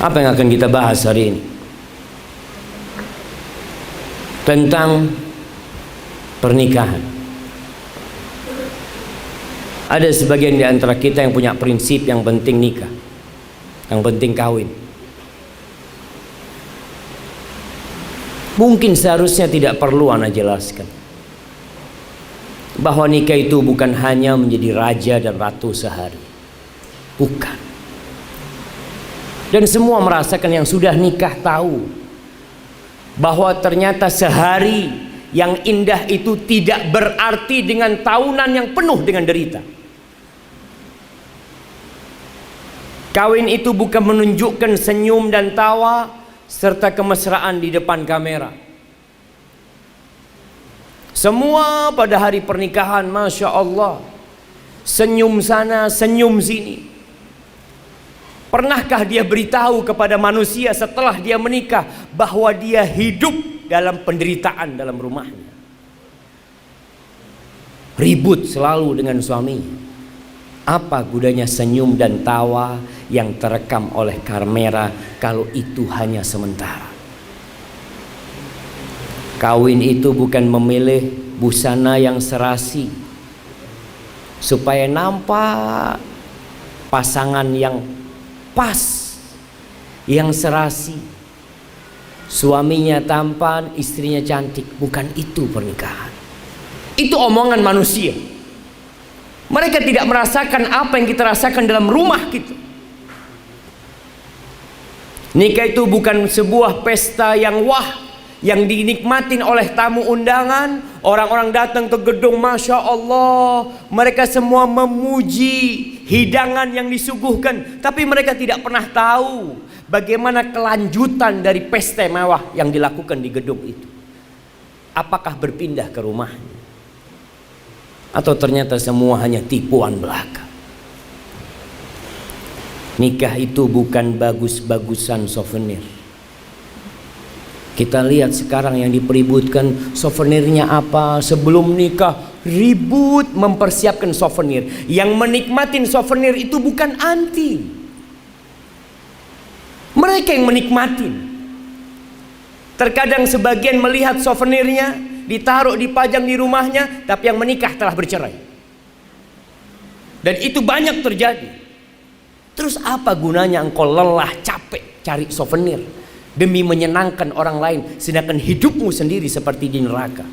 Apa yang akan kita bahas hari ini? Tentang pernikahan. Ada sebagian di antara kita yang punya prinsip yang penting nikah, yang penting kawin. Mungkin seharusnya tidak perlu ana jelaskan bahwa nikah itu bukan hanya menjadi raja dan ratu sehari. Bukan. Dan semua merasakan yang sudah nikah tahu bahwa ternyata sehari yang indah itu tidak berarti dengan tahunan yang penuh dengan derita. Kawin itu bukan menunjukkan senyum dan tawa serta kemesraan di depan kamera. Semua pada hari pernikahan, Masya Allah, senyum sana, senyum sini. Pernahkah dia beritahu kepada manusia setelah dia menikah bahwa dia hidup dalam penderitaan dalam rumahnya? Ribut selalu dengan suaminya. Apa gunanya senyum dan tawa yang terekam oleh kamera kalau itu hanya sementara? Kawin itu bukan memilih busana yang serasi supaya nampak pasangan yang pas, yang serasi, suaminya tampan, istrinya cantik. Bukan itu pernikahan. Itu omongan manusia. Mereka tidak merasakan apa yang kita rasakan dalam rumah kita. Nikah itu bukan sebuah pesta yang wah, yang dinikmatin oleh tamu undangan. Orang-orang datang ke gedung, Masya Allah, mereka semua memuji hidangan yang disuguhkan, tapi mereka tidak pernah tahu bagaimana kelanjutan dari pesta mewah yang dilakukan di gedung itu. Apakah berpindah ke rumahnya, atau ternyata semua hanya tipuan belaka? Nikah itu bukan bagus-bagusan souvenir. Kita lihat sekarang yang dipeributkan souvenirnya apa. Sebelum nikah ribut mempersiapkan souvenir. Yang menikmatin souvenir itu bukan anti, mereka yang menikmatin. Terkadang sebagian melihat souvenirnya ditaruh, dipajang di rumahnya, tapi yang menikah telah bercerai. Dan itu banyak terjadi. Terus apa gunanya engkau lelah capek cari souvenir demi menyenangkan orang lain, sedangkan hidupmu sendiri seperti di neraka?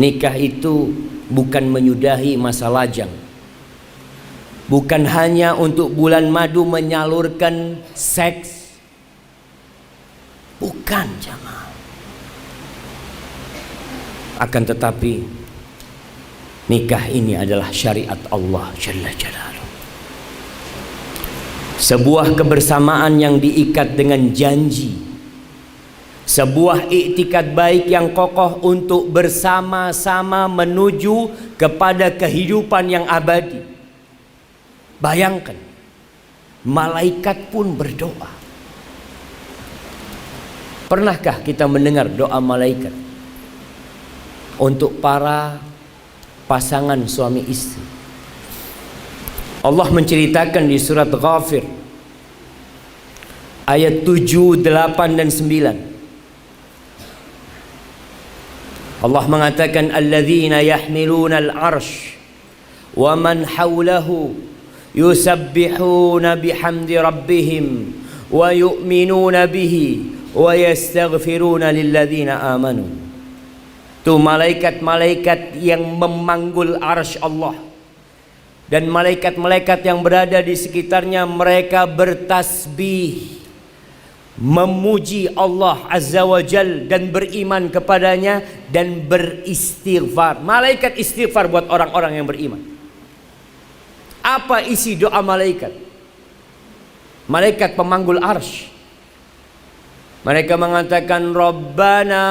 Nikah itu bukan menyudahi masa lajang, bukan hanya untuk bulan madu menyalurkan seks, bukan jamaah. Akan tetapi nikah ini adalah syariat Allah Jalla Jalaluhu. Sebuah kebersamaan yang diikat dengan janji, sebuah iktikad baik yang kokoh untuk bersama-sama menuju kepada kehidupan yang abadi. Bayangkan, malaikat pun berdoa. Pernahkah kita mendengar doa malaikat untuk para pasangan suami istri? Allah menceritakan di surat Ghafir ayat 7, 8 dan 9. Allah mengatakan alladzina yahmiluna al-'arsy wa man hawlahu yusabbihuna bihamdi rabbihim wa yu'minuna bihi wa yastaghfiruna lilladzina amanu. Itu malaikat-malaikat yang memanggul arsy Allah, dan malaikat-malaikat yang berada di sekitarnya, mereka bertasbih, memuji Allah Azza wa Jal dan beriman kepadanya dan beristighfar. Malaikat istighfar buat orang-orang yang beriman. Apa isi doa malaikat? Malaikat pemanggul arsy, mereka mengatakan Rabbana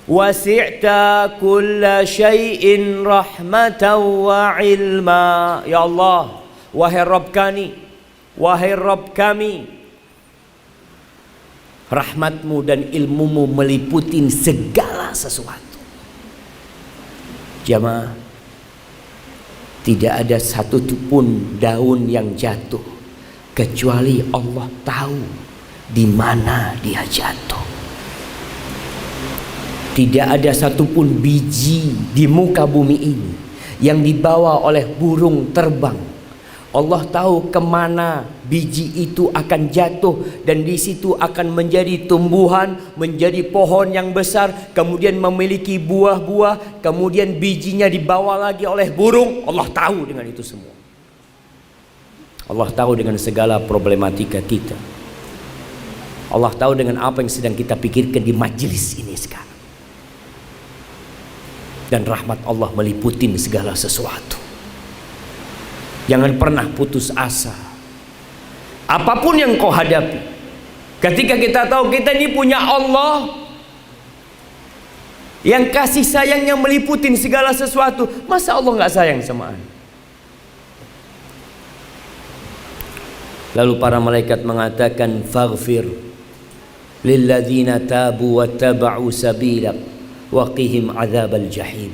wasi'ta kulla syai'in rahmatan wa ilma. Ya Allah, wahai Rabb kami, wahai Rabb kami, rahmatmu dan ilmumu meliputi segala sesuatu. Jamaah, Tidak ada satu pun daun yang jatuh kecuali Allah tahu di mana dia jatuh. Tidak ada satupun biji di muka bumi ini yang dibawa oleh burung terbang. Allah tahu kemana biji itu akan jatuh, dan di situ akan menjadi tumbuhan, menjadi pohon yang besar, kemudian memiliki buah-buah, kemudian bijinya dibawa lagi oleh burung. Allah tahu dengan itu semua. Allah tahu dengan segala problematika kita. Allah tahu dengan apa yang sedang kita pikirkan di majelis ini sekarang. Dan rahmat Allah meliputi segala sesuatu. Jangan pernah putus asa. Apapun yang kau hadapi, ketika kita tahu kita ini punya Allah yang kasih sayangnya meliputi segala sesuatu, masa Allah nggak sayang sama anda? Lalu para malaikat mengatakan, faghfir lilladzina tabu wattaba'u sabilak wa qihim adzabal jahim.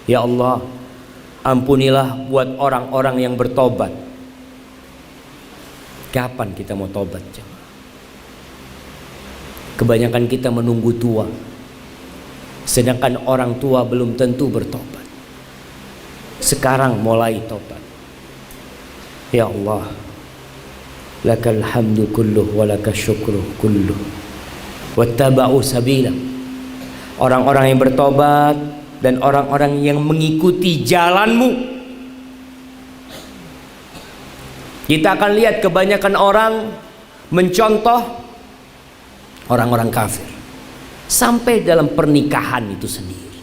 Ya Allah, ampunilah buat orang-orang yang bertobat. Kapan kita mau tobat? Kebanyakan kita menunggu tua, sedangkan orang tua belum tentu bertobat. Sekarang mulai tobat. Ya Allah, lakal hamdu kulluh wa lakas syukru kulluh wattaba'u sabila. Orang-orang yang bertobat dan orang-orang yang mengikuti jalanmu. Kita akan lihat kebanyakan orang mencontoh orang-orang kafir sampai dalam pernikahan itu sendiri.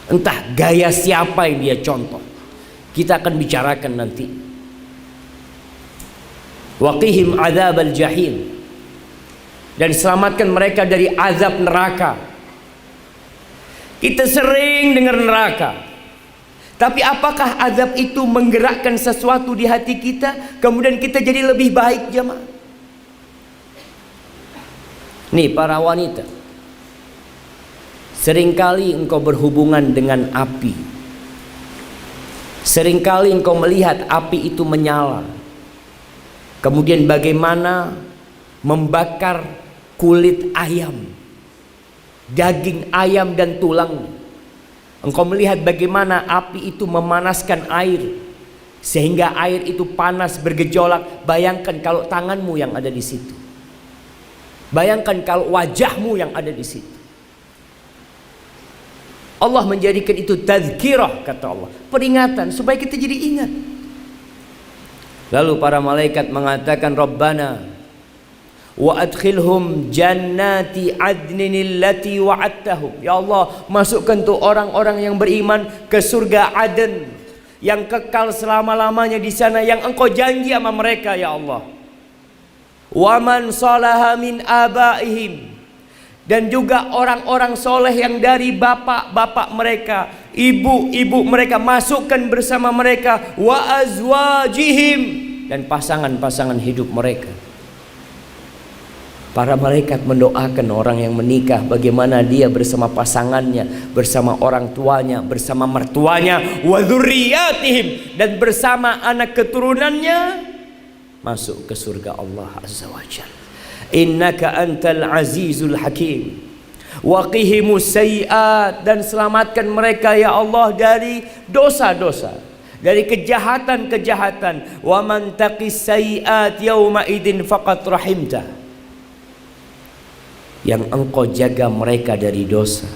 Entah gaya siapa yang dia contoh, kita akan bicarakan nanti. Waqihim adzabal jahim, dan selamatkan mereka dari azab neraka. Kita sering dengar neraka, tapi apakah azab itu menggerakkan sesuatu di hati kita, kemudian kita jadi lebih baik, jemaah? Nih para wanita, seringkali engkau berhubungan dengan api, seringkali engkau melihat api itu menyala, kemudian bagaimana membakar kulit ayam, daging ayam dan tulang. Engkau melihat bagaimana api itu memanaskan air sehingga air itu panas bergejolak. Bayangkan kalau tanganmu yang ada di situ. Bayangkan kalau wajahmu yang ada di situ. Allah menjadikan itu tazkirah, kata Allah, peringatan supaya kita jadi ingat. Lalu para malaikat mengatakan, Rabbana wa adkhilhum jannati adnin allati wa'adtahum. Ya Allah, masukkan tuh orang-orang yang beriman ke surga Aden yang kekal selama-lamanya di sana, yang engkau janji sama mereka, ya Allah. Wa man salaha min abaihim, dan juga orang-orang soleh yang dari bapak-bapak mereka, ibu-ibu mereka, masukkan bersama mereka. Wa azwajihim, dan pasangan-pasangan hidup mereka. Para malaikat mendoakan orang yang menikah, bagaimana dia bersama pasangannya, bersama orang tuanya, bersama mertuanya, wa dzurriyyatihim, dan bersama anak keturunannya, masuk ke surga Allah Azza wa Jalla. Innaka antal azizul hakim wa qihimus sayyi'at, dan selamatkan mereka ya Allah dari dosa-dosa, dari kejahatan-kejahatan. Wa man taqis sayyi'at yauma idzin faqad rahimta, yang engkau jaga mereka dari dosa,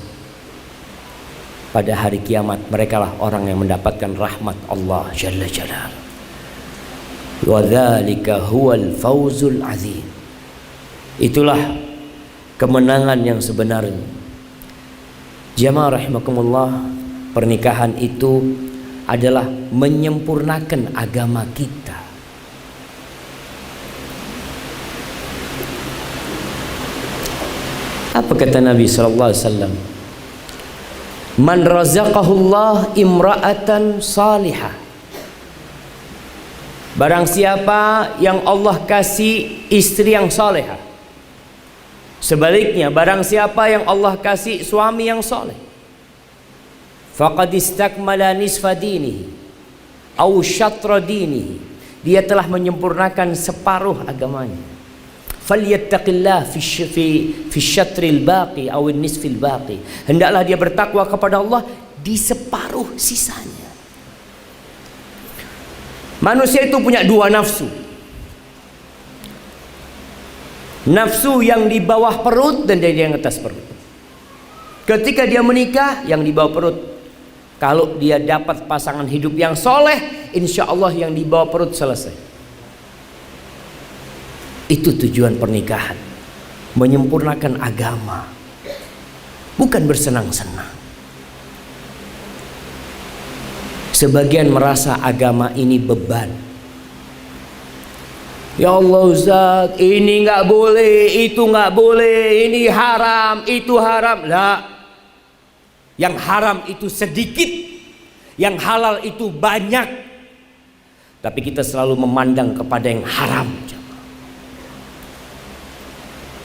pada hari kiamat merekalah orang yang mendapatkan rahmat Allah Jalla Jalal. Wa dzalika huwal fawzul azim. Itulah kemenangan yang sebenarnya. Jamaah rahimakumullah, pernikahan itu adalah menyempurnakan agama kita. Apa kata Nabi sallallahu alaihi wasallam? Man razaqahullah imra'atan salihah. Barang siapa yang Allah kasih istri yang salehah. Sebaliknya, barang siapa yang Allah kasih suami yang saleh, faqad istakmala nisfa dinihi, au syatra dinihi, dia telah menyempurnakan separuh agamanya. Falyattaqillah fi syatril baqi aw nisfil baqi, hendaklah dia bertakwa kepada Allah di separuh sisanya. Manusia itu punya dua nafsu. Nafsu yang di bawah perut dan yang atas perut. Ketika dia menikah, yang di bawah perut, kalau dia dapat pasangan hidup yang soleh, insya Allah yang di bawah perut selesai. Itu tujuan pernikahan, menyempurnakan agama, bukan bersenang-senang. Sebagian merasa agama ini beban. Ya Allah Ustaz, ini nggak boleh, itu nggak boleh, ini haram, itu haram. Lah, yang haram itu sedikit, yang halal itu banyak. Tapi kita selalu memandang kepada yang haram.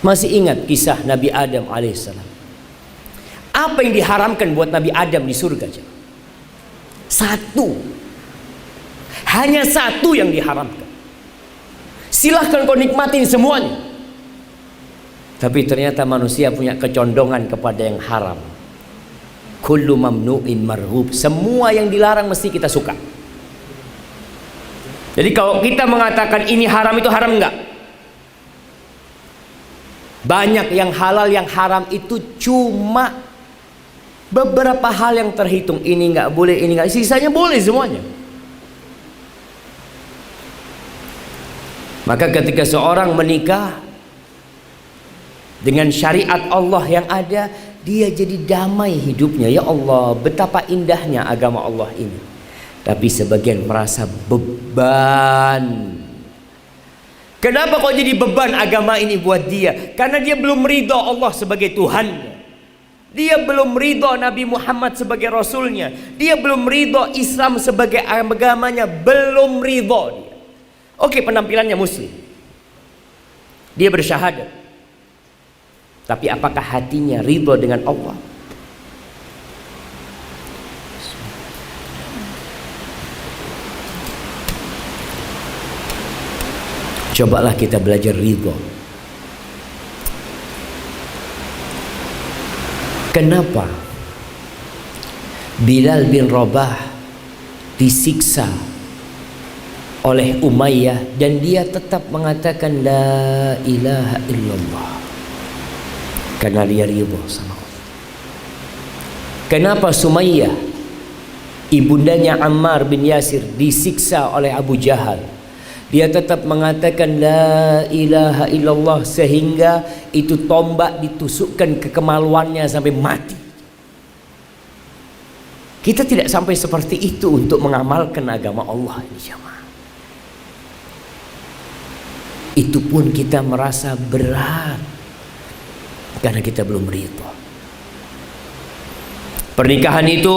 Masih ingat kisah Nabi Adam alaihissalam? Apa yang diharamkan buat Nabi Adam di surga? Satu, hanya satu yang diharamkan. Silahkan kau nikmatin semuanya. Tapi ternyata manusia punya kecondongan kepada yang haram. Kullu mamnu'in marhub, semua yang dilarang mesti kita suka. Jadi kalau kita mengatakan ini haram, itu haram enggak? Banyak yang halal, yang haram itu cuma beberapa hal yang terhitung. Ini nggak boleh, ini nggak, sisanya boleh semuanya. Maka ketika seorang menikah dengan syariat Allah yang ada, dia jadi damai hidupnya. Ya Allah, betapa indahnya agama Allah ini. Tapi sebagian merasa beban. Kenapa kok jadi beban agama ini buat dia? Karena dia belum ridho Allah sebagai Tuhannya. Dia belum ridho Nabi Muhammad sebagai Rasulnya. Dia belum ridho Islam sebagai agamanya. Belum ridho dia. Oke, penampilannya muslim, dia bersyahadat, tapi apakah hatinya ridho dengan Allah? Cobalah kita belajar ridho. Kenapa Bilal bin Rabah disiksa oleh Umayyah dan dia tetap mengatakan la ilaha illallah? Karena dia ridho sama Allah. Kenapa Sumayyah, ibundanya Ammar bin Yasir, disiksa oleh Abu Jahal? Dia tetap mengatakan la ilaha illallah, sehingga itu tombak ditusukkan ke kemaluannya sampai mati. Kita tidak sampai seperti itu untuk mengamalkan agama Allah ini, jemaah. Itu pun kita merasa berat karena kita belum ridho. Pernikahan itu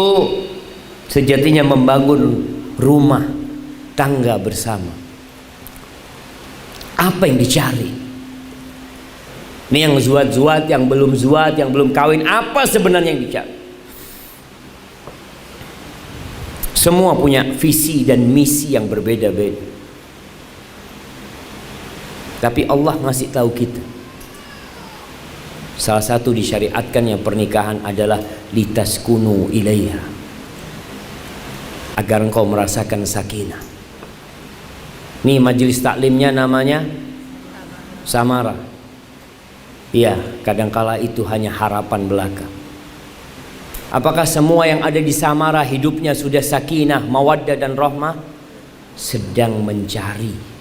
sejatinya membangun rumah tangga bersama. Apa yang dicari? Ini yang zuat-zuat, yang belum zuat, yang belum kawin, apa sebenarnya yang dicari? Semua punya visi dan misi yang berbeda-beda. Tapi Allah ngasih tahu kita, salah satu disyariatkan yang pernikahan adalah litaskunu ilaiha, agar engkau merasakan sakinah. Nih majelis taklimnya namanya Samara. Iya, kadangkala itu hanya harapan belaka. Apakah semua yang ada di Samara hidupnya sudah sakinah, mawaddah dan rahmah? Sedang mencari.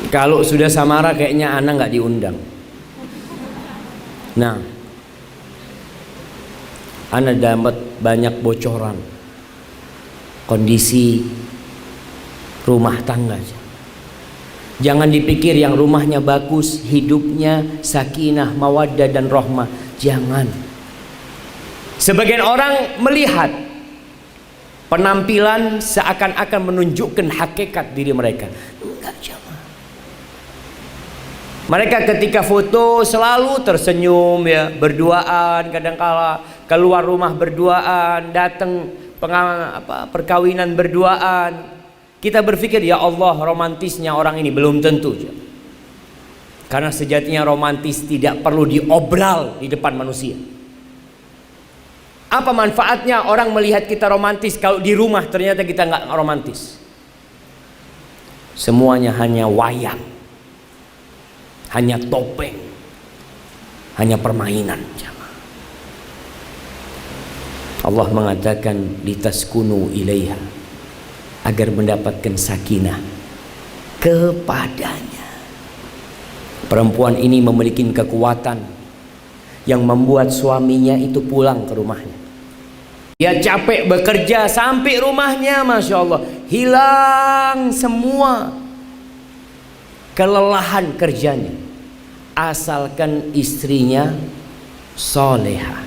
Kalau sudah Samara kayaknya anak nggak diundang. Nah, anak dapat banyak bocoran kondisi rumah tangga. Jangan dipikir yang rumahnya bagus, hidupnya sakinah, mawaddah dan rahmah. Jangan. Sebagian orang melihat penampilan seakan-akan menunjukkan hakikat diri mereka. Enggak, jangan. Mereka ketika foto selalu tersenyum ya, berduaan, kadangkala keluar rumah berduaan, datang perkawinan berduaan, kita berpikir ya Allah romantisnya orang ini, belum tentu. Karena sejatinya romantis tidak perlu diobral di depan manusia. Apa manfaatnya orang melihat kita romantis kalau di rumah ternyata kita nggak romantis? Semuanya hanya wayang, hanya topeng, hanya permainan. Allah mengatakan litaskunu ilaiha, agar mendapatkan sakinah kepadanya. Perempuan ini memiliki kekuatan yang membuat suaminya itu pulang ke rumahnya. Dia capek bekerja sampai rumahnya, Masya Allah, hilang semua kelelahan kerjanya, asalkan istrinya solehah.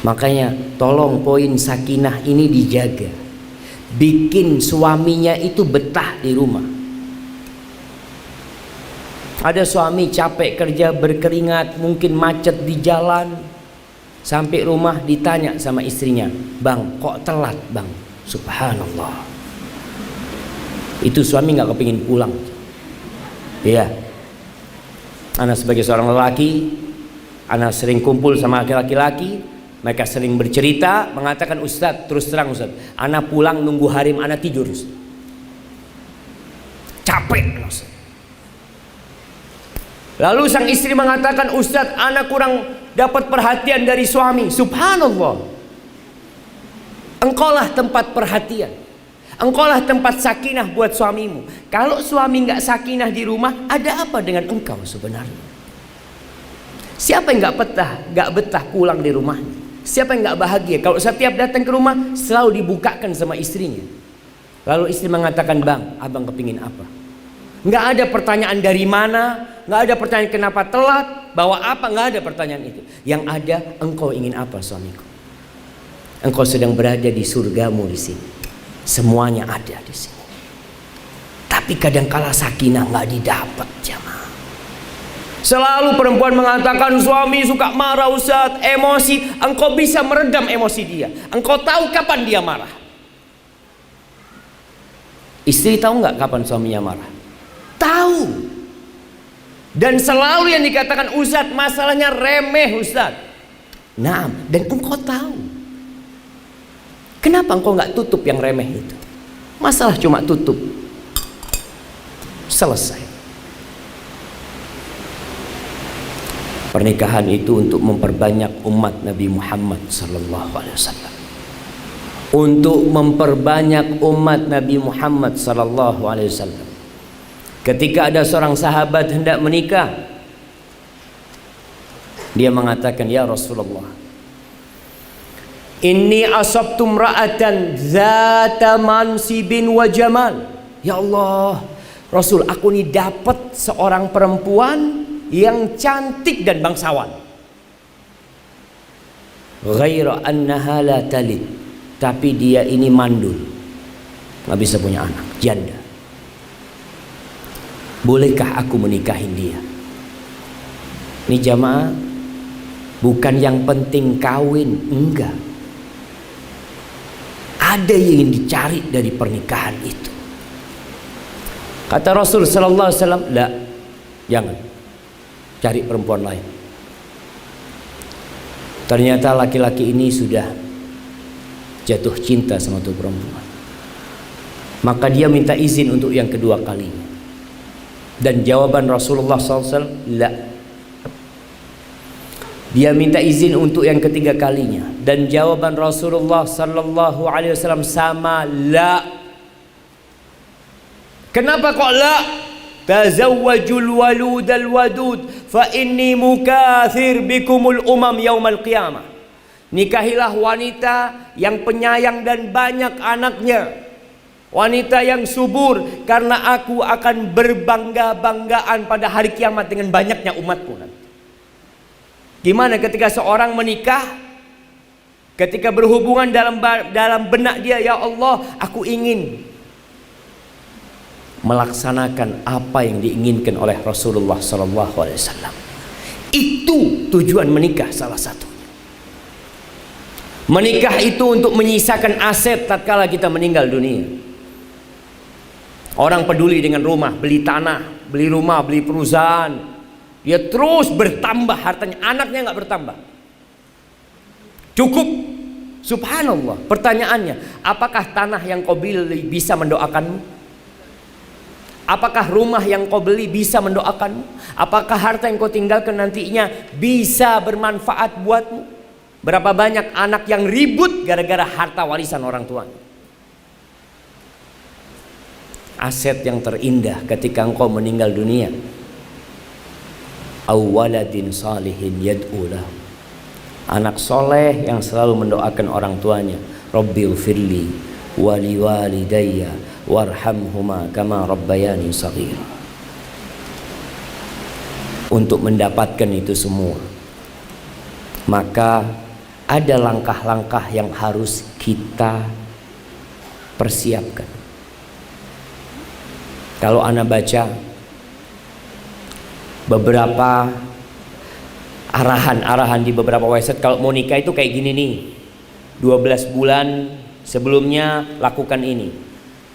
Makanya tolong poin sakinah ini dijaga, bikin suaminya itu betah di rumah. Ada suami capek kerja berkeringat, mungkin macet di jalan, sampai rumah ditanya sama istrinya, "Bang, kok telat bang?" Subhanallah. Itu suami nggak kepingin pulang. Iya. Anak sebagai seorang lelaki, anak sering kumpul sama laki-laki. Mereka sering bercerita, mengatakan, "Ustadz, terus terang Ustadz, anak pulang nunggu harim anak tidur Ustadz. Capek Ustadz." Lalu sang istri mengatakan, "Ustadz, anak kurang dapat perhatian dari suami." Subhanallah. Engkaulah tempat perhatian, engkaulah tempat sakinah buat suamimu. Kalau suami nggak sakinah di rumah, ada apa dengan engkau sebenarnya? Siapa yang nggak betah pulang di rumahnya? Siapa yang nggak bahagia kalau setiap datang ke rumah selalu dibukakan sama istrinya? Lalu istri mengatakan, "Bang, abang kepingin apa?" Nggak ada pertanyaan dari mana, nggak ada pertanyaan kenapa telat, bawa apa, nggak ada pertanyaan itu. Yang ada, engkau ingin apa suamiku? Engkau sedang berada di surgamu di sini. Semuanya ada di sini. Tapi kadangkala sakinah nggak didapat, jamaah. Selalu perempuan mengatakan, "Suami suka marah Ustaz, emosi." Engkau bisa meredam emosi dia. Engkau tahu kapan dia marah. Istri tahu nggak kapan suaminya marah? Tahu. Dan selalu yang dikatakan, "Ustaz, masalahnya remeh Ustaz." Nah, dan engkau tahu. Kenapa engkau nggak tutup yang remeh itu? Masalah cuma tutup, selesai. Pernikahan itu untuk memperbanyak umat Nabi Muhammad sallallahu alaihi wasallam. Untuk memperbanyak umat Nabi Muhammad sallallahu alaihi wasallam. Ketika ada seorang sahabat hendak menikah, dia mengatakan, "Ya Rasulullah, inni asabtu imra'atan zata mansibin wa jamal." Ya Allah, Rasul, aku ini dapat seorang perempuan yang cantik dan bangsawan. Ghaira annaha la talid, tapi dia ini mandul, nggak bisa punya anak, janda. Bolehkah aku menikahin dia? Ini jamaah, bukan yang penting kawin, enggak. Ada yang dicari dari pernikahan itu. Kata Rasul sallallahu alaihi wasallam, "La, jangan. Cari perempuan lain." Ternyata laki-laki ini sudah jatuh cinta sama tuh perempuan. Maka dia minta izin untuk yang kedua kalinya. Dan jawaban Rasulullah SAW, "La." Dia minta izin untuk yang ketiga kalinya. Dan jawaban Rasulullah SAW sama, "La." Kenapa kok la? "Tazawwajul waludal wadud, fa inni mukathir bikumul umam yaumal qiyamah." Nikahilah wanita yang penyayang dan banyak anaknya, wanita yang subur, karena aku akan berbangga-banggaan pada hari kiamat dengan banyaknya umatku nanti. Gimana ketika seorang menikah, ketika berhubungan dalam benak dia, "Ya Allah, aku ingin melaksanakan apa yang diinginkan oleh Rasulullah SAW." Itu tujuan menikah salah satu. Menikah itu untuk menyisakan aset tatkala kita meninggal dunia. Orang peduli dengan rumah, beli tanah, beli rumah, beli perusahaan. Dia terus bertambah hartanya, anaknya nggak bertambah. Cukup. Subhanallah. Pertanyaannya, apakah tanah yang kau beli bisa mendoakanmu? Apakah rumah yang kau beli bisa mendoakanmu? Apakah harta yang kau tinggalkan nantinya bisa bermanfaat buatmu? Berapa banyak anak yang ribut gara-gara harta warisan orang tuanya. Aset yang terindah ketika engkau meninggal dunia, awaladin salihin yad'u lahu, anak soleh yang selalu mendoakan orang tuanya. Rabbighfirli wa liwalidayya warhamhuma kama rabbayani shaghira. Untuk mendapatkan itu semua, maka ada langkah-langkah yang harus kita persiapkan. Kalau Anda baca beberapa arahan-arahan di beberapa website, kalau mau nikah itu kayak gini nih, 12 bulan sebelumnya lakukan ini,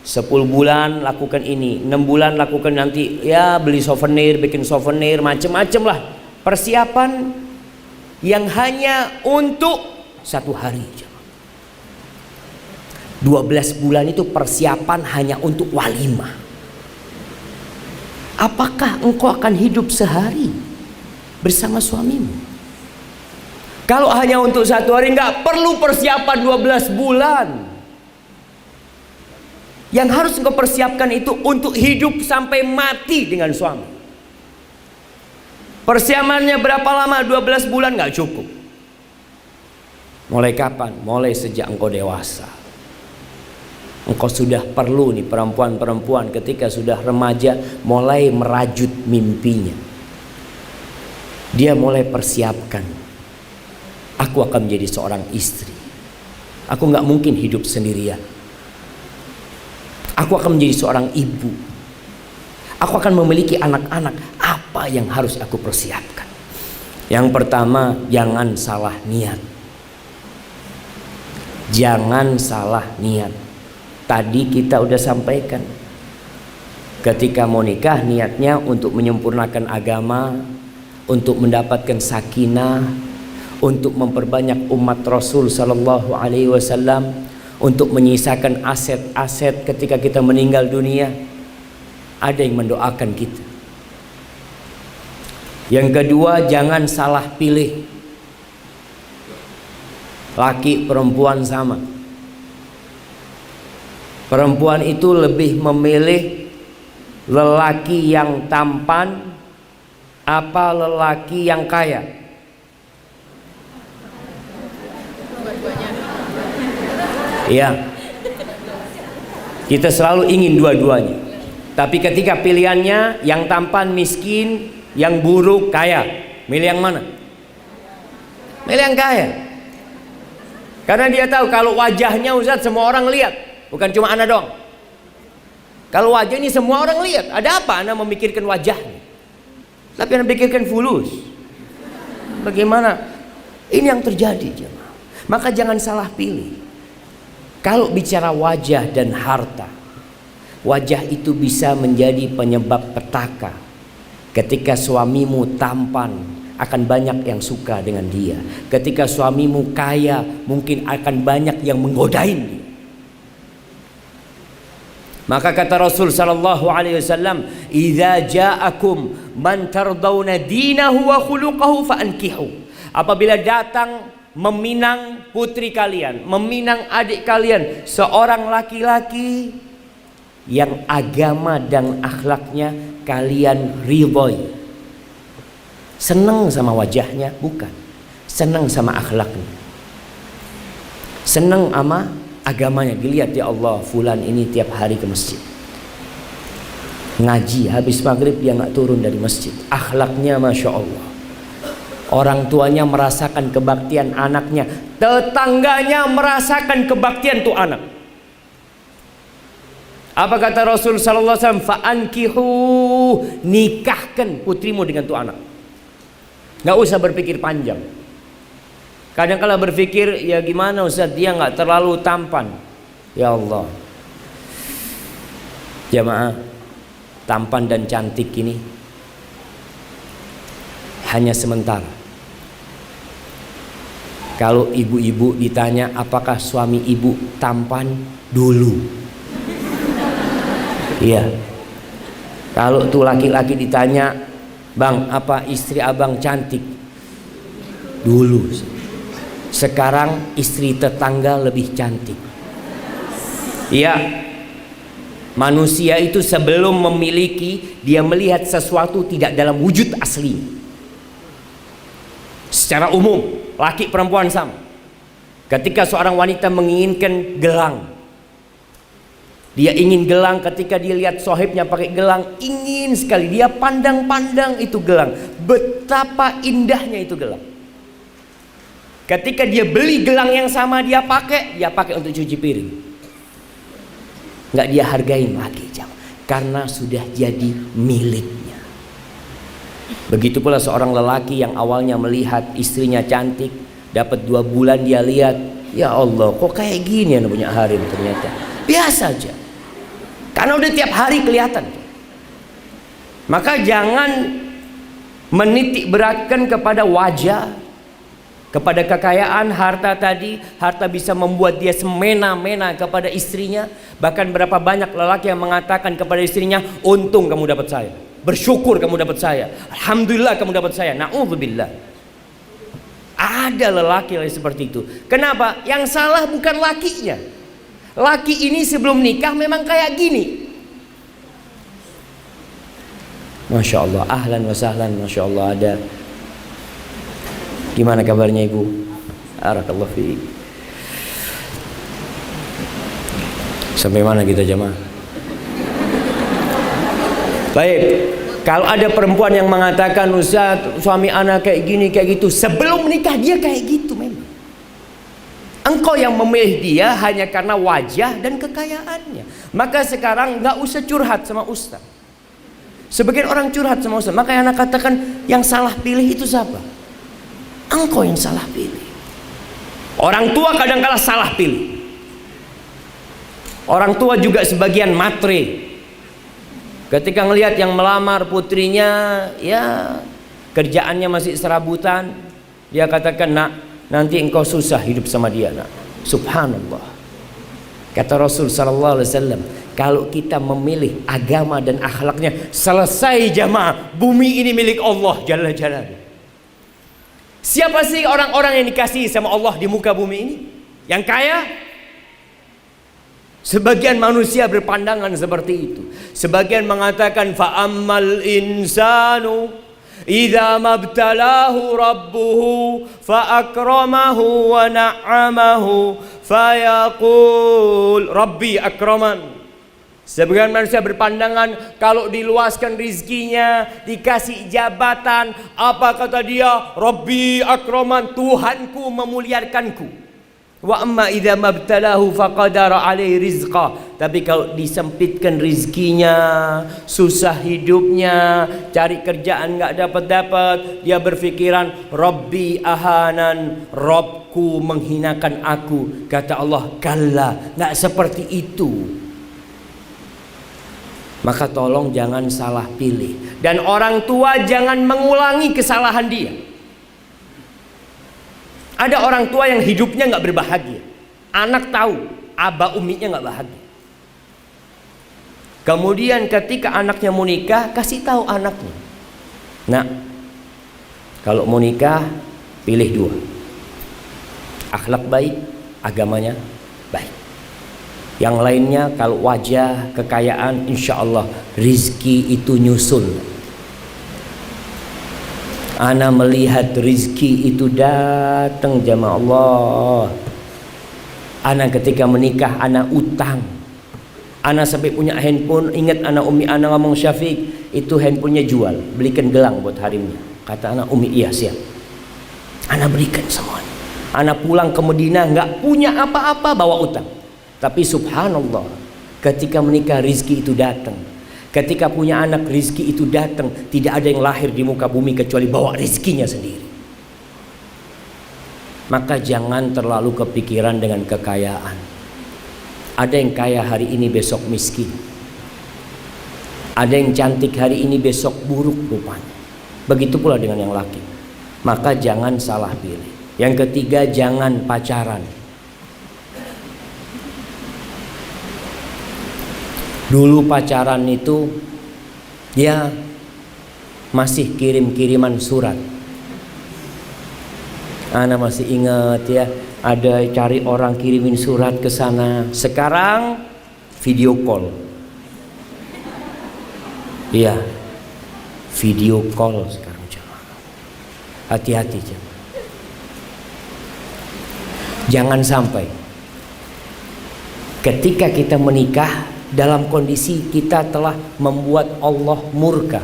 10 bulan lakukan ini, 6 bulan lakukan nanti ya beli souvenir, bikin souvenir, macem-macem lah. Persiapan yang hanya untuk 1 hari. 12 bulan itu persiapan hanya untuk walimah. Apakah engkau akan hidup sehari bersama suamimu? Kalau hanya untuk 1 hari, nggak perlu persiapan 12 bulan. Yang harus engkau persiapkan itu untuk hidup sampai mati dengan suami. Persiapannya berapa lama? 12 bulan nggak cukup. Mulai kapan? Mulai sejak engkau dewasa. Engkau sudah perlu nih, perempuan-perempuan ketika sudah remaja mulai merajut mimpinya. Dia mulai persiapkan, aku akan menjadi seorang istri. Aku nggak mungkin hidup sendirian. Aku akan menjadi seorang ibu. Aku akan memiliki anak-anak. Apa yang harus aku persiapkan? Yang pertama, jangan salah niat. Jangan salah niat. Tadi kita udah sampaikan, ketika mau nikah niatnya untuk menyempurnakan agama, untuk mendapatkan sakinah, untuk memperbanyak umat Rasul sallallahu alaihi wasallam, untuk menyisakan aset-aset ketika kita meninggal dunia. Ada yang mendoakan kita. Yang kedua, jangan salah pilih. Laki perempuan sama. Perempuan itu lebih memilih lelaki yang tampan apa lelaki yang kaya? Iya. Kita selalu ingin dua-duanya. Tapi ketika pilihannya yang tampan miskin, yang buruk kaya, milih yang mana? Milih yang kaya. Karena dia tahu kalau wajahnya Ustaz semua orang lihat, bukan cuma Anda doang. Kalau wajah ini semua orang lihat, ada apa Anda memikirkan wajahnya? Tapi Anda pikirkan fulus. Bagaimana? Ini yang terjadi, jemaah. Maka jangan salah pilih. Kalau bicara wajah dan harta, wajah itu bisa menjadi penyebab petaka. Ketika suamimu tampan, akan banyak yang suka dengan dia. Ketika suamimu kaya, mungkin akan banyak yang menggodain dia. Maka kata Rasul sallallahu alaihi wasallam, "Idza ja'akum man tardawna dinahu wa khuluquhu fa'ankihu." Apabila datang meminang putri kalian, meminang adik kalian, seorang laki-laki yang agama dan akhlaknya kalian ridhoi. Senang sama wajahnya? Bukan. Senang sama akhlaknya. Senang sama agamanya. Dilihat, ya Allah, fulan ini tiap hari ke masjid. Ngaji, habis maghrib dia nggak turun dari masjid. Akhlaknya Masya Allah. Orang tuanya merasakan kebaktian anaknya. Tetangganya merasakan kebaktian tuh anak. Apa kata Rasul sallallahu alaihi wasallam? Fa'ankihu, nikahkan putrimu dengan tuh anak. Nggak usah berpikir panjang. Kadang-kala berpikir, ya gimana Ustaz, dia nggak terlalu tampan. Ya Allah, jamaah, tampan dan cantik ini hanya sementara. Kalau ibu-ibu ditanya apakah suami ibu tampan, dulu. Iya. Kalau tuh laki-laki ditanya, bang, apa istri abang cantik, dulu. Sekarang istri tetangga lebih cantik. Iya. Manusia itu sebelum memiliki, dia melihat sesuatu tidak dalam wujud asli. Secara umum, laki perempuan sama. Ketika seorang wanita menginginkan gelang, dia ingin gelang. Ketika dia lihat sohibnya pakai gelang, ingin sekali. Dia pandang-pandang itu gelang, betapa indahnya itu gelang. Ketika dia beli gelang yang sama, dia pakai untuk cuci piring. Nggak dia hargain lagi, karena sudah jadi miliknya. Begitu pula seorang lelaki yang awalnya melihat istrinya cantik, dapat 2 bulan dia lihat, ya Allah, kok kayak gini yang punya harem, ternyata biasa aja, karena udah tiap hari kelihatan. Maka jangan menitik beratkan kepada wajah, kepada kekayaan, harta tadi. Harta bisa membuat dia semena-mena kepada istrinya. Bahkan berapa banyak lelaki yang mengatakan kepada istrinya, untung kamu dapat saya, bersyukur kamu dapat saya, alhamdulillah kamu dapat saya. Na'udzubillah. Ada lelaki yang seperti itu. Kenapa? Yang salah bukan lakinya. Laki ini sebelum nikah memang kayak gini. Masya Allah, ahlan wa sahlan, Masya Allah. Ada. Gimana kabarnya ibu? Barakallahu fiik. Sampai mana kita jamaah? Baik. Kalau ada perempuan yang mengatakan, Ustaz, suami anak kayak gini kayak gitu, sebelum menikah dia kayak gitu memang. Engkau yang memilih dia hanya karena wajah dan kekayaannya. Maka sekarang nggak usah curhat sama Ustaz. Sebagian orang curhat sama Ustaz. Maka yang anak katakan, yang salah pilih itu siapa? Engkau yang salah pilih. Orang tua kadang-kala salah pilih. Orang tua juga sebagian matre. Ketika ngelihat yang melamar putrinya, ya kerjaannya masih serabutan, dia katakan, nak, nanti engkau susah hidup sama dia, nak. Subhanallah. Kata Rasul sallallahu alaihi wasallam, kalau kita memilih agama dan akhlaknya, selesai jamaah, bumi ini milik Allah Jalla Jalaluhu. Siapa sih orang-orang yang dikasihi sama Allah di muka bumi ini? Yang kaya? Sebagian manusia berpandangan seperti itu. Sebagian mengatakan, fa'ammal insanu idza mabtalahu rabbuhu fa'akramahu wa na'amahu fayaqul rabbi akraman. Sebagian manusia berpandangan, kalau diluaskan rizkinya, dikasih jabatan, apa kata dia? Rabbi akraman, Tuhanku memuliakanku. Wa amma idza mabtalahu faqadara alaihi rizqa. Tapi kalau disempitkan rizkinya, susah hidupnya, cari kerjaan nggak dapat, dia berpikiran, Rabbi ahanan, Robku menghinakan aku. Kata Allah, kalla, nggak seperti itu. Maka tolong jangan salah pilih. Dan orang tua jangan mengulangi kesalahan dia. Ada orang tua yang hidupnya nggak berbahagia. Anak tahu, aba uminya nggak bahagia. Kemudian ketika anaknya mau nikah, kasih tahu anaknya, nah, kalau mau nikah, pilih 2. Akhlak baik, agamanya baik. Yang lainnya kalau wajah, kekayaan, insya Allah rizki itu nyusul. Ana melihat rizki itu datang jamaah Allah. Ana ketika menikah, ana utang. Ana sampai punya handphone, ingat ana umi ana ngomong, Syafiq, itu handphonenya jual, belikan gelang buat harimnya. Kata ana, umi iya siap. Ana berikan semuanya. Ana pulang ke Madinah nggak punya apa-apa, bawa utang. Tapi subhanallah, ketika menikah rizki itu datang. Ketika punya anak rizki itu datang. Tidak ada yang lahir di muka bumi kecuali bawa rizkinya sendiri. Maka jangan terlalu kepikiran dengan kekayaan. Ada yang kaya hari ini besok miskin. Ada yang cantik hari ini besok buruk rupanya. Begitu pula dengan yang laki. Maka jangan salah pilih. Yang ketiga, jangan pacaran. Dulu pacaran itu ya masih kirim-kiriman surat. Ana masih ingat ya, ada cari orang kirimin surat ke sana. Sekarang video call. Iya, video call sekarang. Hati-hati, jangan sampai ketika kita menikah dalam kondisi kita telah membuat Allah murka.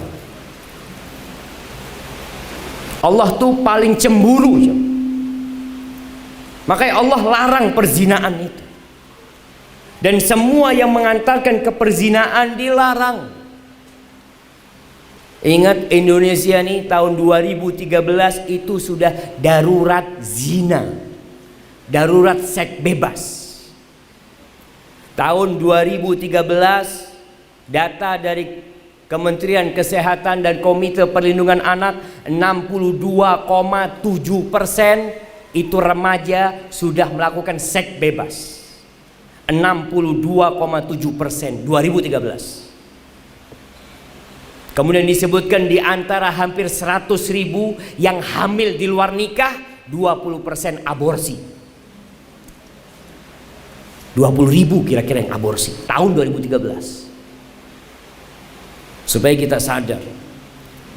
Allah tuh paling cemburu. Makanya Allah larang perzinaan itu. Dan semua yang mengantarkan ke perzinaan dilarang. Ingat, Indonesia nih tahun 2013 itu sudah darurat zina, darurat seks bebas. Tahun 2013 data dari Kementerian Kesehatan dan Komite Perlindungan Anak, 62,7% itu remaja sudah melakukan seks bebas. 62,7% 2013. Kemudian disebutkan di antara hampir 100.000 yang hamil di luar nikah, 20% aborsi. 20.000 kira-kira yang aborsi tahun 2013. Supaya kita sadar,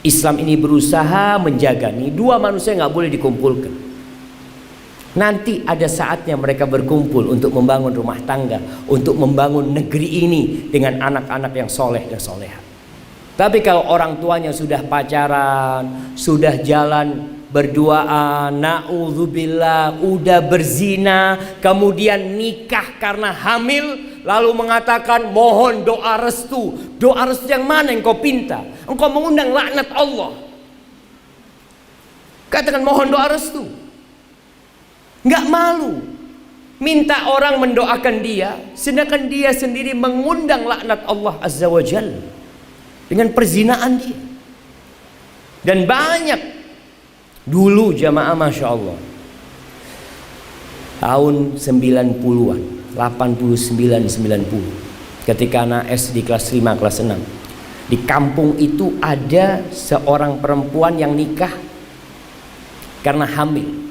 Islam ini berusaha menjaga nih dua manusia nggak boleh dikumpulkan. Nanti ada saatnya mereka berkumpul untuk membangun rumah tangga, untuk membangun negeri ini dengan anak-anak yang soleh dan soleha. Tapi kalau orang tuanya sudah pacaran, sudah jalan berduaan, na'udzubillah, udah berzina, kemudian nikah karena hamil, lalu mengatakan mohon doa restu. Doa restu yang mana yang kau pinta? Engkau mengundang laknat Allah. Katakan mohon doa restu. Nggak malu minta orang mendoakan dia, sedangkan dia sendiri mengundang laknat Allah Azza wa Jalla dengan perzinaan dia. Dan banyak dulu jamaah, Masya Allah, tahun 90-an, 89-90, ketika anak SD kelas 5, kelas 6, di kampung itu ada seorang perempuan yang nikah karena hamil.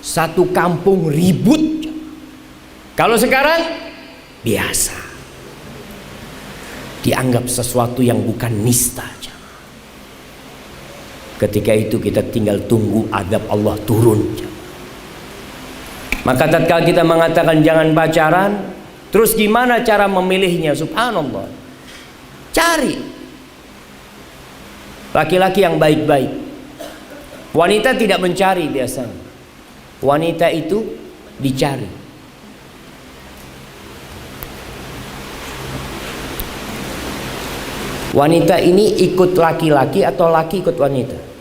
Satu kampung ribut. Kalau sekarang biasa, dianggap sesuatu yang bukan nista. Ketika itu kita tinggal tunggu adab Allah turun. Maka tatkala kita mengatakan jangan pacaran, terus gimana cara memilihnya? Subhanallah, cari laki-laki yang baik-baik. Wanita tidak mencari biasanya, wanita itu dicari. Wanita ini ikut laki-laki atau laki ikut wanita?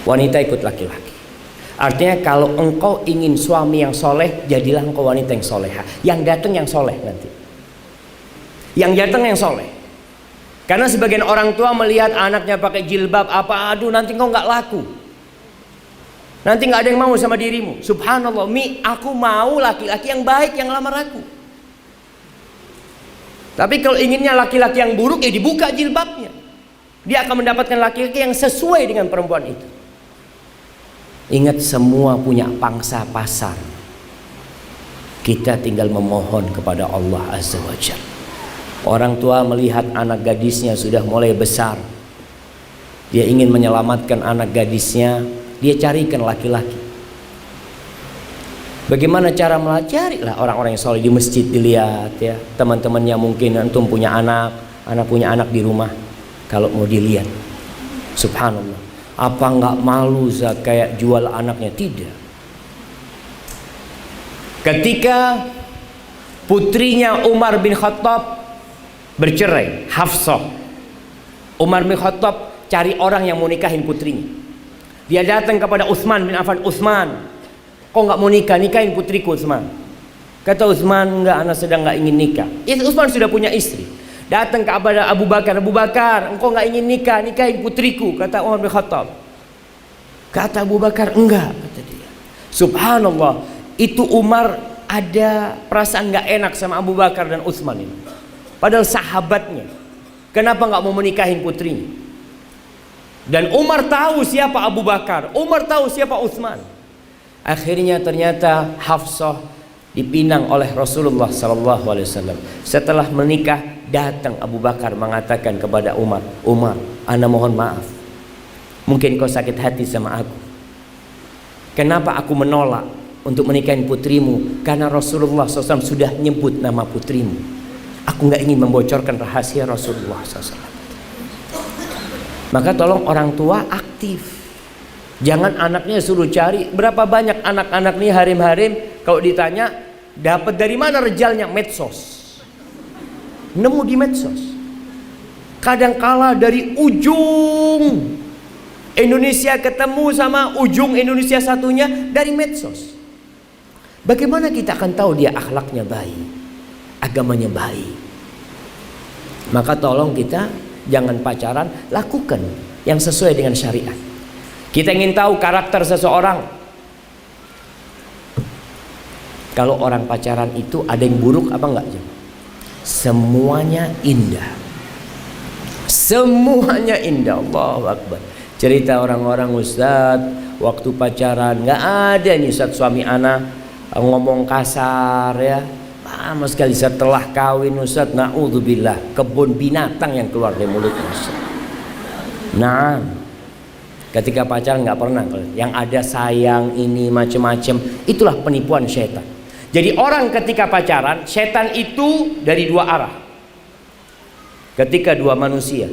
Wanita ikut laki-laki. Artinya kalau engkau ingin suami yang soleh, jadilah engkau wanita yang soleha. Yang datang yang soleh nanti. Yang datang yang soleh. Karena sebagian orang tua melihat anaknya pakai jilbab apa, aduh nanti engkau nggak laku. Nanti nggak ada yang mau sama dirimu. Subhanallah, aku mau laki-laki yang baik yang lamar aku. Tapi kalau inginnya laki-laki yang buruk, ya dibuka jilbabnya. Dia akan mendapatkan laki-laki yang sesuai dengan perempuan itu. Ingat, semua punya pangsa pasar. Kita tinggal memohon kepada Allah Azza wa Jalla. Orang tua melihat anak gadisnya sudah mulai besar, dia ingin menyelamatkan anak gadisnya, dia carikan laki-laki. Bagaimana cara melacarilah orang-orang yang soleh di masjid, dilihat ya, teman-temannya mungkin antum punya anak punya anak di rumah, kalau mau dilihat, subhanallah, apa nggak malu kayak jual anaknya? Tidak. Ketika putrinya Umar bin Khattab bercerai, Hafsah, Umar bin Khattab cari orang yang mau nikahin putrinya. Dia datang kepada Utsman bin Affan, Utsman, kok nggak mau nikah? Nikahin putriku Utsman. Kata Utsman, enggak, anak sedang nggak ingin nikah. Utsman sudah punya istri. Datang kepada Abu Bakar, Abu Bakar, engkau nggak ingin nikah? Nikahin putriku. Kata Umar bin Khattab. Kata Abu Bakar, enggak, kata dia. Subhanallah, itu Umar ada perasaan nggak enak sama Abu Bakar dan Utsman ini. Padahal sahabatnya. Kenapa nggak mau menikahin putrinya? Dan Umar tahu siapa Abu Bakar, Umar tahu siapa Utsman. Akhirnya ternyata Hafsah dipinang oleh Rasulullah SAW. Setelah menikah, datang Abu Bakar mengatakan kepada Umar, Umar, ana mohon maaf, mungkin kau sakit hati sama aku. Kenapa aku menolak untuk menikahin putrimu? Karena Rasulullah SAW sudah nyebut nama putrimu. Aku nggak ingin membocorkan rahasia Rasulullah SAW. Maka tolong orang tua aktif. Jangan anaknya suruh cari. Berapa banyak anak-anak nih harim-harim, kalau ditanya dapat dari mana rejalnya? Medsos. Nemu di medsos. Kadangkala dari ujung Indonesia ketemu sama ujung Indonesia satunya dari medsos. Bagaimana kita akan tahu dia akhlaknya baik, agamanya baik? Maka tolong kita jangan pacaran, lakukan yang sesuai dengan syariat. Kita ingin tahu karakter seseorang. Kalau orang pacaran itu ada yang buruk apa enggak? Semuanya indah. Semuanya indah. Allahu Akbar. Cerita orang-orang, Ustaz, waktu pacaran nggak ada nih Ustaz, suami anak ngomong kasar ya. Lama sekali. Setelah kawin Ustaz, na'udzubillah, kebun binatang yang keluar dari mulutnya Ustaz. Nah, ketika pacaran nggak pernah. Yang ada sayang ini macam-macam. Itulah penipuan setan. Jadi orang ketika pacaran, setan itu dari dua arah. Ketika dua manusia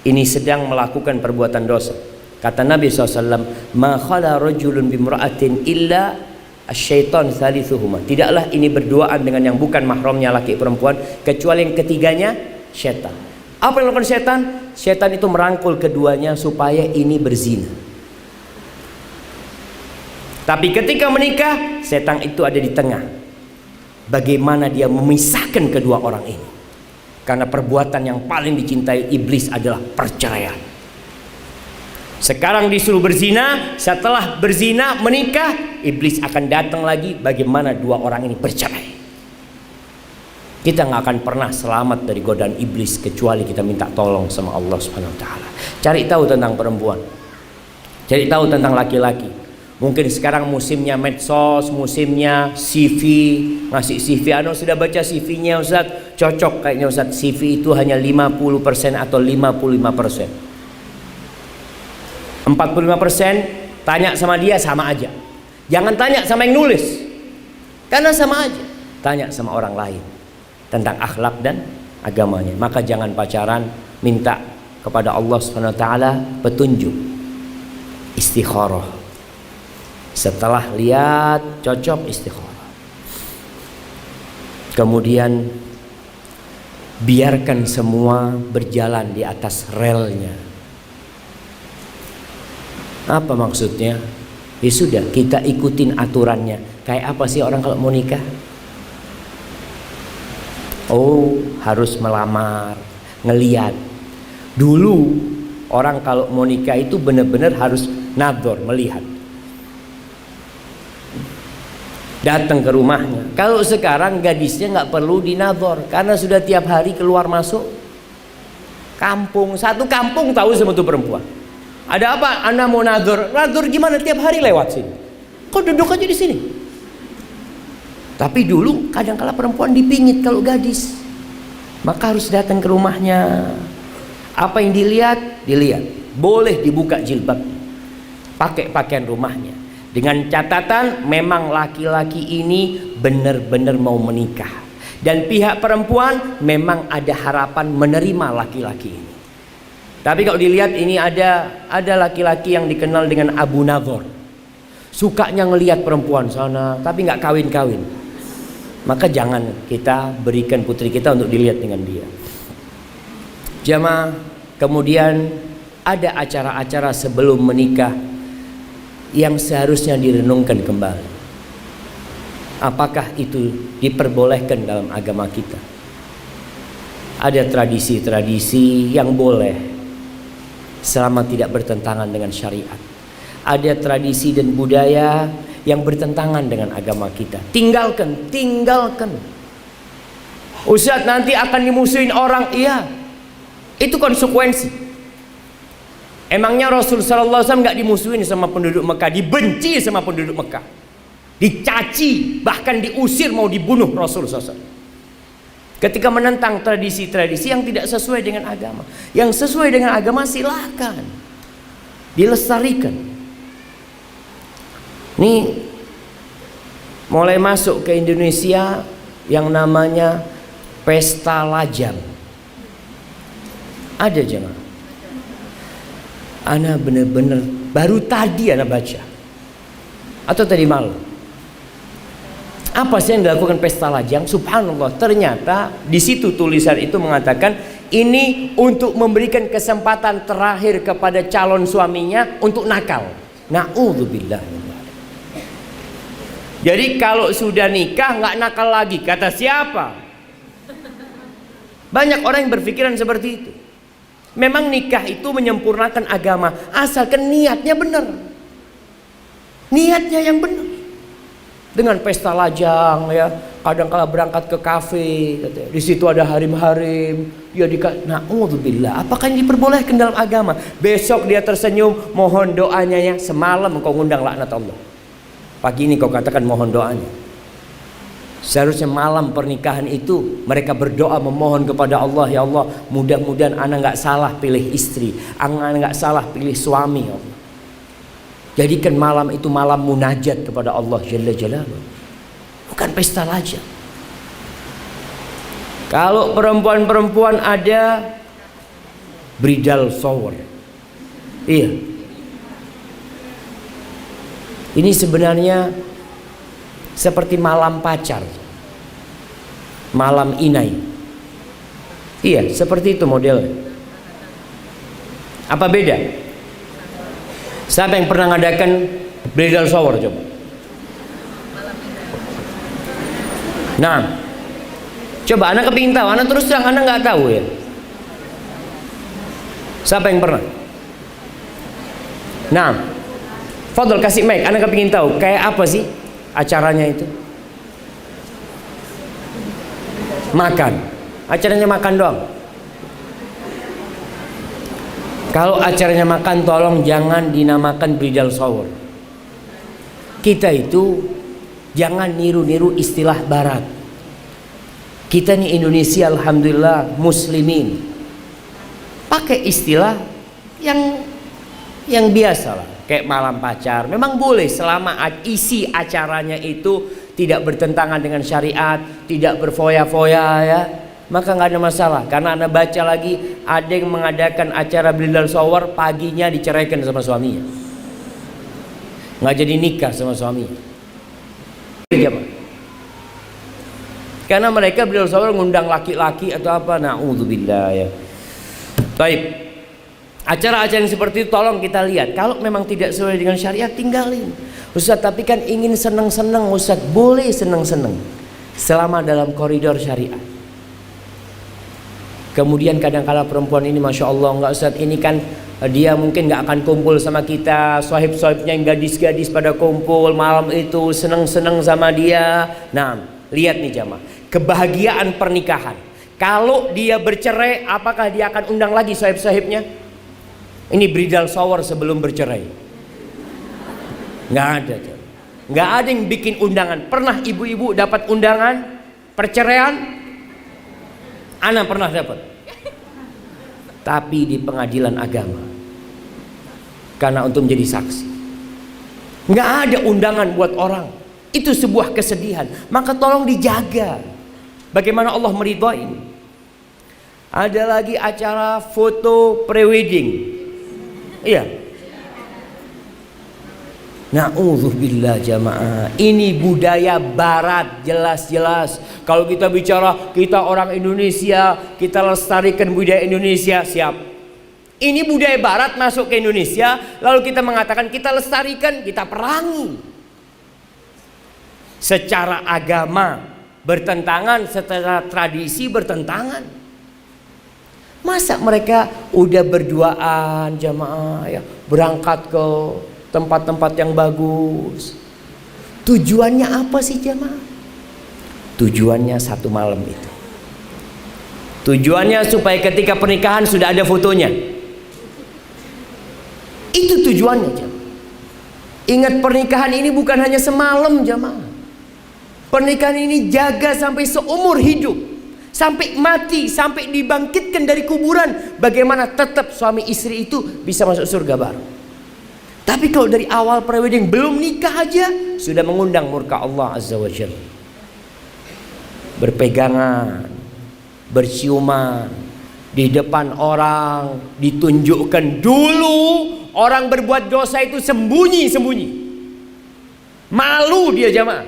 ini sedang melakukan perbuatan dosa, kata Nabi SAW, ma khala rajulun bimra'atin illa asyaitan thalithuhuma. Tidaklah ini berduaan dengan yang bukan mahramnya laki perempuan, kecuali yang ketiganya setan. Apa yang dilakukan setan? Setan itu merangkul keduanya supaya ini berzina. Tapi ketika menikah, setan itu ada di tengah. Bagaimana dia memisahkan kedua orang ini? Karena perbuatan yang paling dicintai iblis adalah perceraian. Sekarang disuruh berzina, setelah berzina menikah, iblis akan datang lagi bagaimana dua orang ini bercerai. Kita nggak akan pernah selamat dari godaan iblis kecuali kita minta tolong sama Allah Subhanahu Wa Taala. Cari tahu tentang perempuan, cari tahu tentang laki-laki. Mungkin sekarang musimnya medsos, musimnya CV, ngasih CV. Anu sudah baca CV-nya Ustaz? Cocok kayaknya Ustaz. CV itu hanya 50% atau 55%. 45% tanya sama dia sama aja. Jangan tanya sama yang nulis, karena sama aja. Tanya sama orang lain tentang akhlak dan agamanya. Maka jangan pacaran, minta kepada Allah Subhanahu Wa Taala petunjuk, istikharah. Setelah lihat cocok, istikharah. Kemudian biarkan semua berjalan di atas relnya. Apa maksudnya? Ya sudah, kita ikutin aturannya. Kayak apa sih orang kalau mau nikah? Oh, harus melamar, ngeliat. Dulu orang kalau mau nikah itu benar-benar harus nador, melihat. Datang ke rumahnya. Kalau sekarang gadisnya nggak perlu dinador karena sudah tiap hari keluar masuk kampung. Satu kampung tahu sama tuh perempuan. Ada apa? Anda mau nador? Nador gimana? Tiap hari lewat sini. Kok duduk aja di sini? Tapi dulu kadang-kala perempuan dipingit kalau gadis. Maka harus datang ke rumahnya. Apa yang dilihat? Dilihat. Boleh dibuka jilbab. Pakai pakaian rumahnya. Dengan catatan memang laki-laki ini benar-benar mau menikah. Dan pihak perempuan memang ada harapan menerima laki-laki ini. Tapi kalau dilihat ini ada laki-laki yang dikenal dengan Abu Nadhor. Sukanya ngelihat perempuan sana tapi nggak kawin-kawin. Maka jangan kita berikan putri kita untuk dilihat dengan dia. Jamaah, kemudian ada acara-acara sebelum menikah yang seharusnya direnungkan kembali. Apakah itu diperbolehkan dalam agama kita? Ada tradisi-tradisi yang boleh selama tidak bertentangan dengan syariat. Ada tradisi dan budaya yang bertentangan dengan agama kita. Tinggalkan. Ustaz, nanti akan dimusuhin orang. Iya, itu konsekuensi. Emangnya Rasul sallallahu alaihi wasallam enggak dimusuhin sama penduduk Mekah, dibenci sama penduduk Mekah, dicaci, bahkan diusir, mau dibunuh Rasul sallallahu alaihi wasallam ketika menentang tradisi-tradisi yang tidak sesuai dengan agama. Yang sesuai dengan agama silahkan dilestarikan. Nih mulai masuk ke Indonesia yang namanya pesta lajang. Ada jemaah. Ana bener-bener baru tadi ana baca atau tadi malam. Apa sih yang dilakukan pesta lajang? Subhanallah, ternyata di situ tulisan itu mengatakan ini untuk memberikan kesempatan terakhir kepada calon suaminya untuk nakal. Na'udzubillah. Jadi kalau sudah nikah nggak nakal lagi, kata siapa? Banyak orang yang berpikiran seperti itu. Memang nikah itu menyempurnakan agama, asalkan niatnya benar. Niatnya yang benar. Dengan pesta lajang ya, kadang kala berangkat ke kafe, di situ ada harim-harim, ya na'udzubillah. Apakah ini diperbolehkan dalam agama? Besok dia tersenyum, mohon doanya ya. Semalam engkau ngundang laknat Allah. Pagi ini kau katakan mohon doanya. Seharusnya malam pernikahan itu mereka berdoa memohon kepada Allah, ya Allah, mudah-mudahan anak nggak salah pilih istri, anak nggak salah pilih suami, ya Allah. Jadikan malam itu malam munajat kepada Allah Jalla Jalaluhu, bukan pesta lajang. Kalau perempuan-perempuan ada bridal shower, iya, ini sebenarnya seperti malam pacar, malam inai. Iya, seperti itu modelnya. Apa beda? Siapa yang pernah ngadakan bridal shower coba? Nah, coba anak kepingin tahu, anak terus terang anak nggak tahu ya. Siapa yang pernah? Nah, Fadol kasih mic, anak kepingin tahu kayak apa sih acaranya itu? Makan. Acaranya makan doang. Kalau acaranya makan, tolong jangan dinamakan bridal shower. Kita itu jangan niru-niru istilah barat. Kita nih Indonesia alhamdulillah muslimin, pakai istilah yang biasa lah, kayak malam pacar. Memang boleh selama isi acaranya itu tidak bertentangan dengan syariat, tidak berfoya-foya ya, maka nggak ada masalah. Karena Anda baca lagi ada yang mengadakan acara bridal shower, paginya diceraikan sama suaminya, nggak jadi nikah sama suaminya. Karena mereka bridal shower ngundang laki-laki atau apa, na'udzubillah ya. Baik, acara-acara yang seperti itu tolong kita lihat. Kalau memang tidak sesuai dengan syariat, tinggalin. Ustaz, tapi kan ingin seneng-seneng. Ustaz, boleh seneng-seneng selama dalam koridor syariat. Kemudian kadang-kala perempuan ini Masya Allah, enggak Ustaz, ini kan dia mungkin nggak akan kumpul sama kita, sohib-sohibnya yang gadis-gadis pada kumpul malam itu, seneng-seneng sama dia. Nah, lihat nih jamaah, kebahagiaan pernikahan. Kalau dia bercerai, apakah dia akan undang lagi sohib-sohibnya? Ini bridal shower sebelum bercerai. Nggak ada, nggak ada yang bikin undangan. Pernah ibu-ibu dapat undangan perceraian? Ana pernah dapat, tapi di pengadilan agama, karena untuk menjadi saksi. Nggak ada undangan buat orang. Itu sebuah kesedihan. Maka tolong dijaga. Bagaimana Allah meridhoi ini? Ada lagi acara foto prewedding. Iya. Na'udzubillah jamaah. Ini budaya barat jelas-jelas. Kalau kita bicara kita orang Indonesia, kita lestarikan budaya Indonesia, siap. Ini budaya barat masuk ke Indonesia, lalu kita mengatakan kita lestarikan, kita perangi. Secara agama bertentangan, secara tradisi bertentangan. Masa mereka udah berduaan jamaah ya, berangkat ke tempat-tempat yang bagus. Tujuannya apa sih jamaah? Tujuannya satu malam itu. Tujuannya supaya ketika pernikahan sudah ada fotonya. Itu tujuannya jamaah. Ingat, pernikahan ini bukan hanya semalam jamaah. Pernikahan ini jaga sampai seumur hidup, sampai mati, sampai dibangkitkan dari kuburan. Bagaimana tetap suami istri itu bisa masuk surga bareng. Tapi kalau dari awal prewedding belum nikah aja sudah mengundang murka Allah Azza wa Jalla. Berpegangan, berciuman di depan orang, ditunjukkan dulu. Orang berbuat dosa itu sembunyi-sembunyi, malu dia jamaah.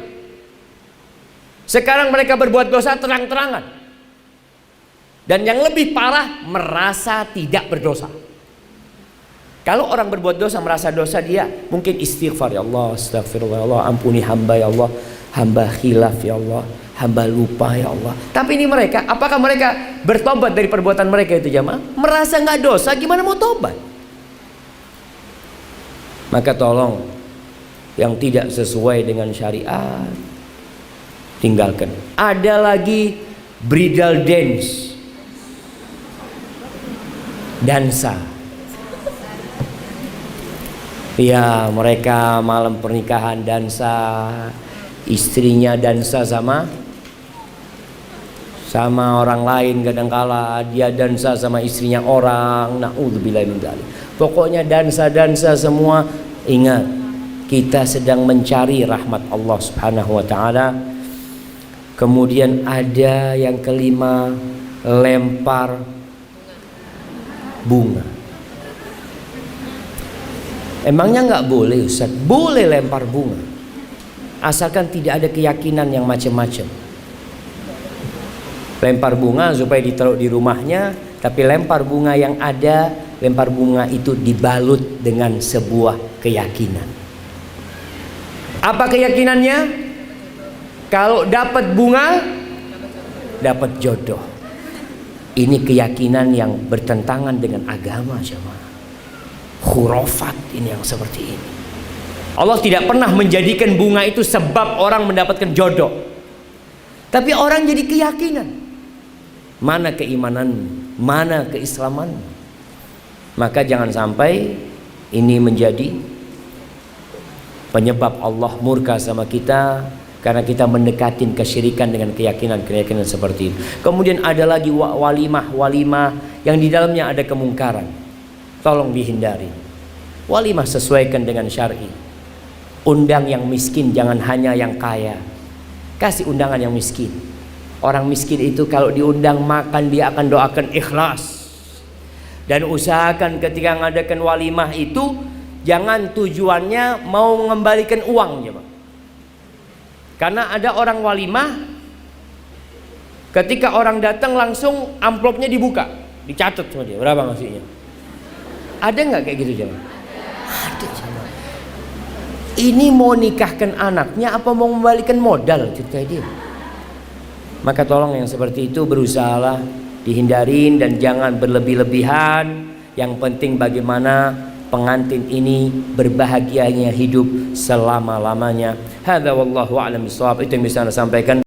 Sekarang mereka berbuat dosa terang-terangan. Dan yang lebih parah, merasa tidak berdosa. Kalau orang berbuat dosa merasa dosa, dia mungkin istighfar, ya Allah, astagfirullah, ya Allah, ampuni hamba ya Allah, hamba khilaf ya Allah, hamba lupa ya Allah. Tapi ini mereka, apakah mereka bertobat dari perbuatan mereka itu jamaah? Merasa nggak dosa, gimana mau tobat? Maka tolong, yang tidak sesuai dengan syariat tinggalkan. Ada lagi bridal dance, dansa. Ya, mereka malam pernikahan dansa, istrinya dansa sama orang lain, kadangkala dia dansa sama istrinya orang. Naudzubillah min dzalik. Pokoknya dansa-dansa semua. Ingat, kita sedang mencari rahmat Allah Subhanahu wa taala. Kemudian ada yang kelima, lempar bunga. Emangnya nggak boleh Ustaz? Boleh lempar bunga, asalkan tidak ada keyakinan yang macam-macam. Lempar bunga supaya ditaruh di rumahnya, tapi lempar bunga yang ada, lempar bunga itu dibalut dengan sebuah keyakinan. Apa keyakinannya? Kalau dapat bunga, dapat jodoh. Ini keyakinan yang bertentangan dengan agama jemaah. Khurafat ini yang seperti ini. Allah tidak pernah menjadikan bunga itu sebab orang mendapatkan jodoh. Tapi orang jadi keyakinan. Mana keimanan, mana keislaman. Maka jangan sampai ini menjadi penyebab Allah murka sama kita, karena kita mendekatin kesyirikan dengan keyakinan seperti itu. Kemudian ada lagi walimah yang di dalamnya ada kemungkaran. Tolong dihindari. Walimah sesuaikan dengan syar'i. Undang yang miskin, jangan hanya yang kaya. Kasih undangan yang miskin. Orang miskin itu kalau diundang makan, dia akan doakan ikhlas. Dan usahakan ketika mengadakan walimah itu jangan tujuannya mau mengembalikan uang ya, Pak. Karena ada orang walimah, ketika orang datang langsung amplopnya dibuka, dicatat sama dia berapa ngasihnya. Ada nggak kayak gitu jemaah? Ada jemaah. Ini mau nikahkan anaknya apa mau membalikan modal cerita dia. Maka tolong yang seperti itu berusahalah dihindarin dan jangan berlebih-lebihan. Yang penting bagaimana pengantin ini berbahagianya hidup selama-lamanya. Hadza wallahu a'lam bishawab. Itu yang bisa saya sampaikan.